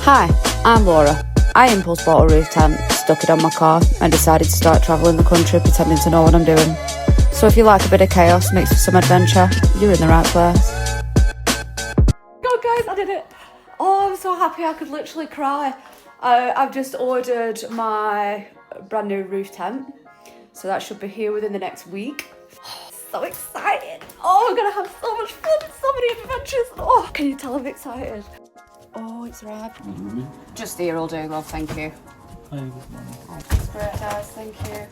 Hi, I'm Laura. I impulse bought a roof tent, stuck it on my car and decided to start travelling the country pretending to know what I'm doing. So if you like a bit of chaos mixed with some adventure, you're in the right place. God guys, I did it. Oh, I'm so happy I could literally cry. I've just ordered my brand new roof tent. So that should be here within the next week. Oh, so excited. Oh, we're gonna have so much fun, so many adventures. Oh, can you tell I'm excited? Oh, it's arrived. Just here will do, love, thank you. Hi, good morning. That's great, guys, thank you.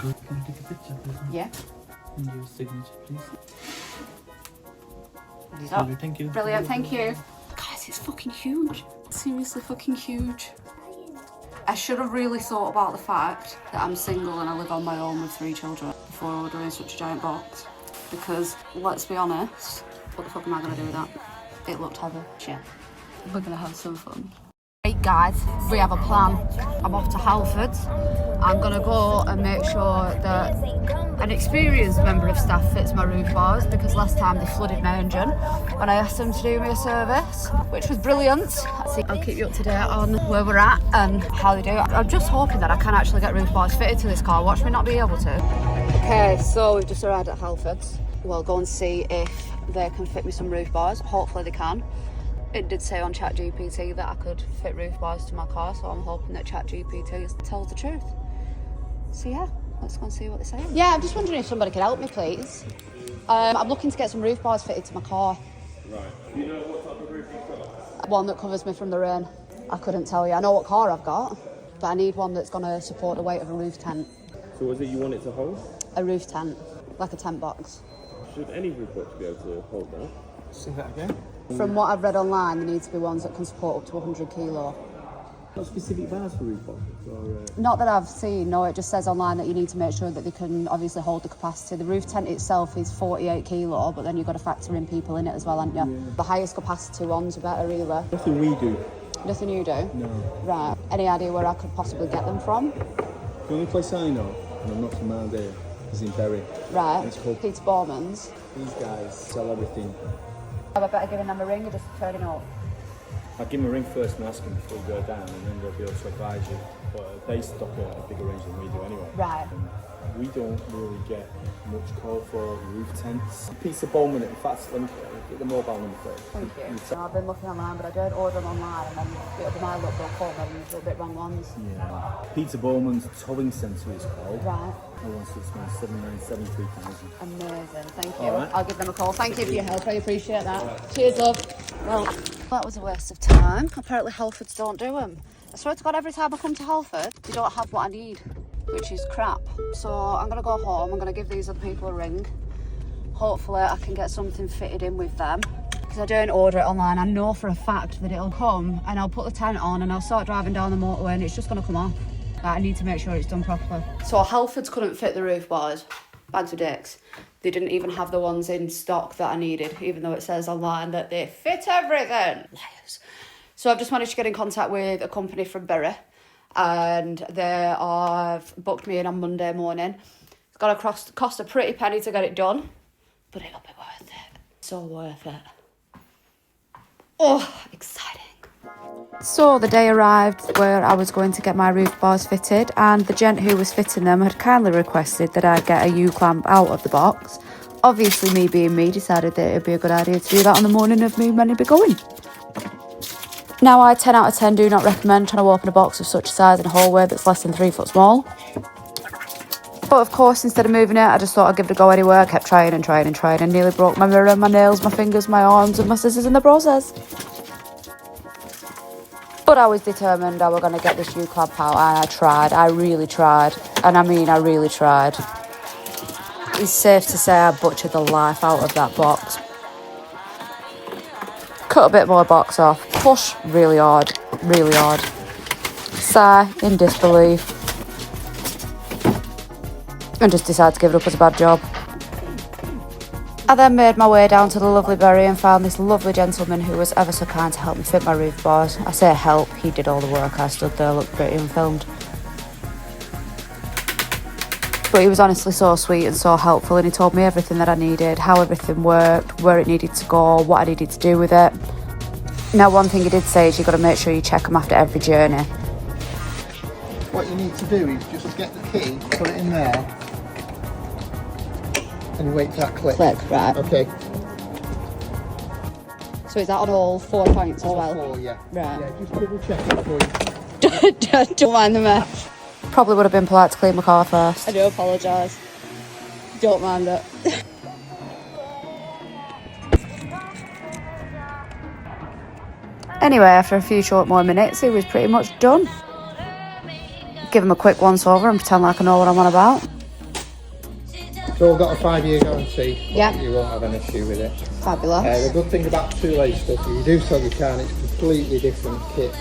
Good. Can I take a picture, please? Yeah. And your signature, please. Oh, Thank you. brilliant, thank you. Guys, it's fucking huge. Seriously fucking huge. I should have really thought about the fact that I'm single and I live on my own with 3 children before ordering such a giant box. Because, let's be honest, what the fuck am I going to do with that? It looked heavy. Shit. We're going to have some fun. Right guys, we have a plan. I'm off to Halfords. I'm going to go and make sure that an experienced member of staff fits my roof bars, because last time they flooded my engine when I asked them to do me a service, which was brilliant. I'll keep you up to date on where we're at and how they do it. I'm just hoping that I can actually get roof bars fitted to this car. Watch me not be able to. Okay, so we've just arrived at Halfords. We'll go and see if they can fit me some roof bars. Hopefully they can. It did say on ChatGPT that I could fit roof bars to my car, so I'm hoping that ChatGPT tells the truth. So yeah, let's go and see what they say. Yeah, I'm just wondering if somebody could help me, please. I'm looking to get some roof bars fitted to my car. Right. Do you know what type of roof you've got? One that covers me from the rain. I couldn't tell you. I know what car I've got, but I need one that's going to support the weight of a roof tent. So what is it you want it to hold? A roof tent, like a tent box. Should any roof box be able to hold that? Say that again. From what I've read online, there needs to be ones that can support up to 100 kilo. Not specific bars for roof boxes? Or, Not that I've seen, no, it just says online that you need to make sure that they can obviously hold the capacity. The roof tent itself is 48 kilo, but then you've got to factor in people in it as well, haven't you? Yeah. The highest capacity ones are better, really. Nothing we do. Nothing you do? No. Right. Any idea where I could possibly get them from? The only place I know, and I'm not from around here, is in Bury. Right. It's called Peter Bowman's. These guys sell everything. Have I better give them a ring or just turn it up? I'll give them a ring first and ask them before you go down, and then they'll be able to advise you. But they stock a bigger range than we do anyway. Right. And we don't really get much call for roof tents. Peter Bowman, in fact, let me get the mobile number first. Thank you. So I've been looking online, but I don't order them online, and then it'll be my luck, they'll call them and they'll bit wrong ones. Yeah. Peter Bowman's Towing Centre is called. Right. 0167973,000. Amazing, thank you. All right. I'll give them a call. Thank you for your help, I appreciate that. Cheers, love. Well, that was a waste of time. Apparently Halfords don't do them. I swear to God, every time I come to Halford, they don't have what I need, which is crap. So I'm going to go home, I'm going to give these other people a ring. Hopefully I can get something fitted in with them. Because I don't order it online, I know for a fact that it'll come and I'll put the tent on and I'll start driving down the motorway and it's just going to come off. I need to make sure it's done properly. So Halfords couldn't fit the roof bars. Bags of dicks. They didn't even have the ones in stock that I needed, even though it says online that they fit everything. Liars. So I've just managed to get in contact with a company from Bury, and they have booked me in on Monday morning. It's got to cost a pretty penny to get it done, but it'll be worth it. So worth it. Oh, exciting. So the day arrived where I was going to get my roof bars fitted, and the gent who was fitting them had kindly requested that I get a U-clamp out of the box. Obviously, me being me, decided that it would be a good idea to do that on the morning of me meant to be going. Now, I 10 out of 10 do not recommend trying to open a box of such a size in a hallway that's less than 3 foot small. But of course, instead of moving it, I just thought I'd give it a go anyway. I kept trying and trying and trying, and nearly broke my mirror, my nails, my fingers, my arms and my scissors in the process. But I was determined I was going to get this U-clamp out, and I tried. I really tried. And I mean, I really tried. It's safe to say I butchered the life out of that box. Cut a bit more box off. Push really hard. Really hard. Sigh in disbelief. And just decide to give it up as a bad job. I then made my way down to the lovely Bury and found this lovely gentleman who was ever so kind to help me fit my roof bars. I say help, he did all the work. I stood there, looked pretty unfilmed. But he was honestly so sweet and so helpful, and he told me everything that I needed, how everything worked, where it needed to go, what I needed to do with it. Now, one thing he did say is you've got to make sure you check them after every journey. What you need to do is just get the key, put it in there, and wait for that click. Click, right. Okay. So is that on all 4 points as well? 4, yeah. Right. Yeah, just double check it before you... Don't mind the mess. Probably would have been polite to clean my car first. I do apologise. Don't mind it. Anyway, after a few short more minutes, he was pretty much done. Give him a quick once over and pretend like I know what I'm on about. It's all got a 5-year guarantee. Yeah. You won't have an issue with it. Fabulous. The good thing about two-lay stuff, if you do sell your car, and it's completely different kit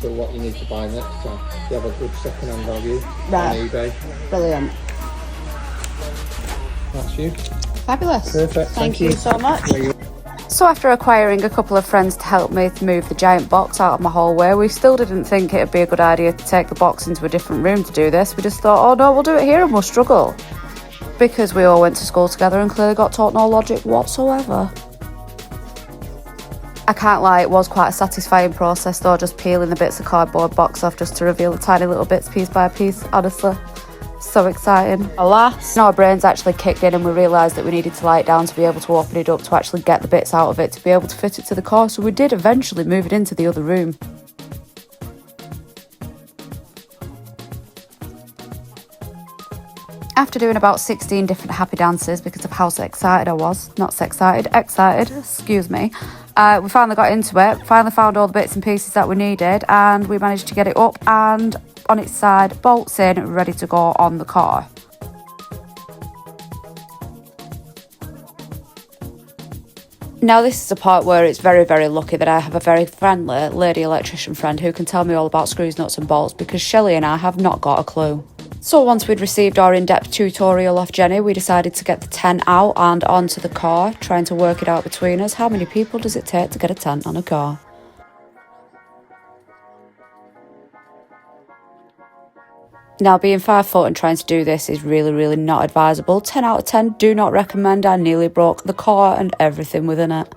to what you need to buy next time. You have a good second-hand value Right. on eBay. Brilliant. That's you. Fabulous. Perfect. Thank you so much. There you So after acquiring a couple of friends to help me to move the giant box out of my hallway, we still didn't think it'd be a good idea to take the box into a different room to do this. We just thought, oh no, we'll do it here and we'll struggle. Because we all went to school together and clearly got taught no logic whatsoever. I can't lie, it was quite a satisfying process though, just peeling the bits of cardboard box off just to reveal the tiny little bits piece by piece, honestly. So exciting. Alas, our brains actually kicked in and we realised that we needed to lie it down to be able to open it up to actually get the bits out of it to be able to fit it to the car, so we did eventually move it into the other room. After doing about 16 different happy dances because of how excited I was, not so excited, excuse me, we finally got into it, finally found all the bits and pieces that we needed, and we managed to get it up and on its side, bolts in, ready to go on the car. Now this is a part where it's very, very lucky that I have a very friendly lady electrician friend who can tell me all about screws, nuts and bolts, because Shelley and I have not got a clue. So once we'd received our in-depth tutorial off Jenny, we decided to get the tent out and onto the car, trying to work it out between us. How many people does it take to get a tent on a car? Now, being 5 foot and trying to do this is really, really not advisable. 10 out of 10, do not recommend. I nearly broke the car and everything within it.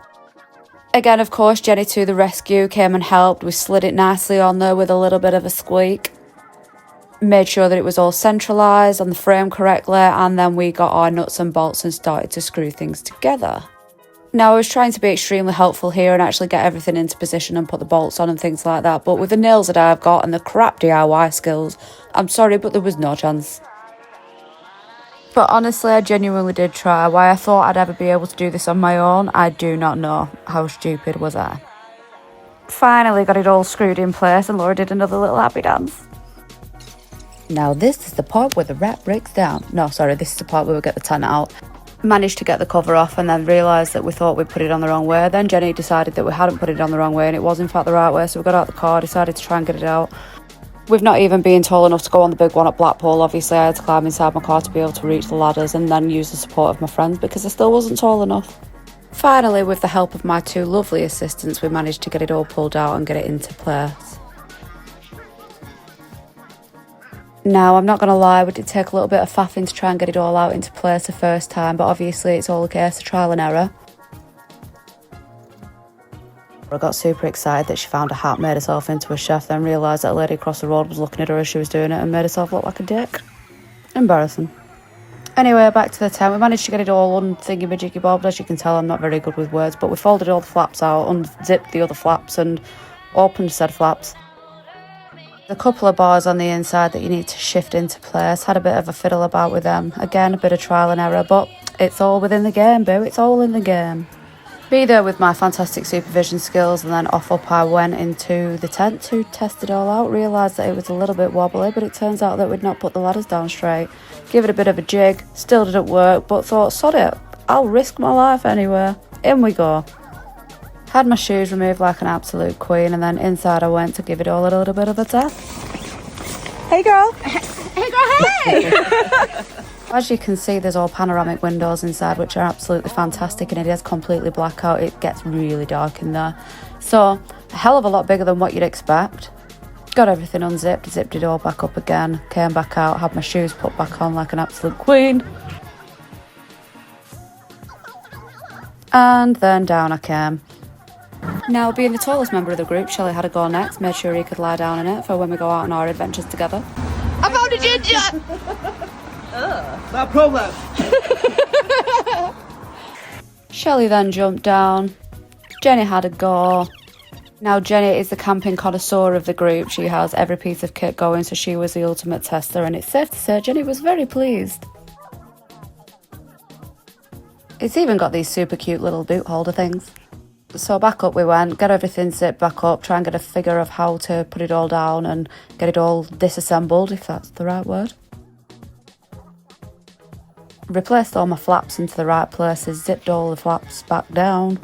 Again, of course, Jenny to the rescue, came and helped. We slid it nicely on there with a little bit of a squeak. Made sure that it was all centralised on the frame correctly, and then we got our nuts and bolts and started to screw things together. Now, I was trying to be extremely helpful here and actually get everything into position and put the bolts on and things like that, but with the nails that I've got and the crap DIY skills, I'm sorry, but there was no chance. But honestly, I genuinely did try. Why I thought I'd ever be able to do this on my own, I do not know. How stupid was I? Finally got it all screwed in place and Laura did another little happy dance. Now this is the part where the wrap breaks down. No, sorry, this is the part where we get the tent out. Managed to get the cover off and then realised that we thought we'd put it on the wrong way. Then Jenny decided that we hadn't put it on the wrong way and it was in fact the right way, so we got out the car, decided to try and get it out. We've not even been tall enough to go on the big one at Blackpool. Obviously I had to climb inside my car to be able to reach the ladders and then use the support of my friends because I still wasn't tall enough. Finally, with the help of my 2 lovely assistants, we managed to get it all pulled out and get it into place. Now, I'm not going to lie, we did take a little bit of faffing to try and get it all out into place the first time, but obviously it's all a case of trial and error. I got super excited that she found a hat, made herself into a chef, then realised that a lady across the road was looking at her as she was doing it and made herself look like a dick. Embarrassing. Anyway, back to the tent. We managed to get it all un-thingy-majiggy-bobbed. As you can tell, I'm not very good with words, but we folded all the flaps out, unzipped the other flaps and opened said flaps. A couple of bars on the inside that you need to shift into place. Had a bit of a fiddle about with them. Again, a bit of trial and error, but it's all within the game, boo. It's all in the game. Be there with my fantastic supervision skills, and then off up I went into the tent to test it all out. Realised that it was a little bit wobbly, but it turns out that we'd not put the ladders down straight. Give it a bit of a jig. Still didn't work, but thought, sod it. I'll risk my life anyway. In we go. Had my shoes removed like an absolute queen, and then inside I went to give it all a little bit of a test. Hey girl! Hey girl, hey! As you can see, there's all panoramic windows inside, which are absolutely fantastic, and it is completely black out. It gets really dark in there. So, a hell of a lot bigger than what you'd expect. Got everything unzipped, zipped it all back up again, came back out, had my shoes put back on like an absolute queen. And then down I came. Now, being the tallest member of the group, Shelley had a go next, made sure he could lie down in it for when we go out on our adventures together. I found a ginger! No problem. Shelley then jumped down. Jenny had a go. Now, Jenny is the camping connoisseur of the group. She has every piece of kit going, so she was the ultimate tester, and it's safe to say Jenny was very pleased. It's even got these super cute little boot holder things. So back up we went, get everything zipped back up, try and get a figure of how to put it all down and get it all disassembled, if that's the right word. Replaced all my flaps into the right places, zipped all the flaps back down.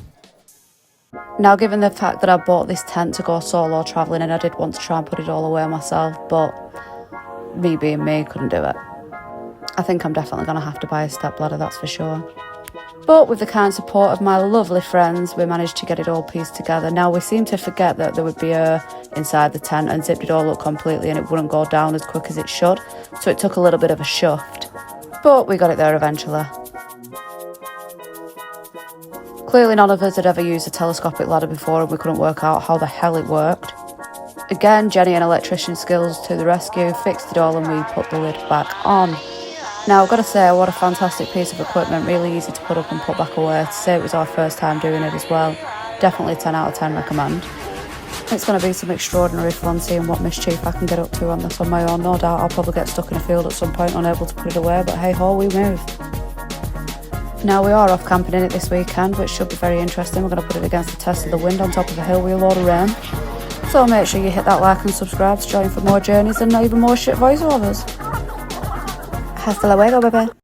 Now, given the fact that I bought this tent to go solo travelling and I did want to try and put it all away myself, but me being me, couldn't do it. I think I'm definitely going to have to buy a stepladder, that's for sure. But with the kind support of my lovely friends, we managed to get it all pieced together. Now, we seemed to forget that there would be air inside the tent and zipped it all up completely and it wouldn't go down as quick as it should. So it took a little bit of a shuft. But we got it there eventually. Clearly none of us had ever used a telescopic ladder before and we couldn't work out how the hell it worked. Again, Jenny and electrician skills to the rescue, fixed it all and we put the lid back on. Now, I've got to say, what a fantastic piece of equipment, really easy to put up and put back away. To say it was our first time doing it as well, definitely 10 out of 10 recommend. It's going to be some extraordinary fun seeing what mischief I can get up to on this on my own. No doubt I'll probably get stuck in a field at some point, unable to put it away, but hey ho, we move. Now, we are off camping in it this weekend, which should be very interesting. We're going to put it against the test of the wind on top of a hill with a load of rain. So make sure you hit that like and subscribe to join for more journeys and even more shit voiceovers. Hasta luego, bebé.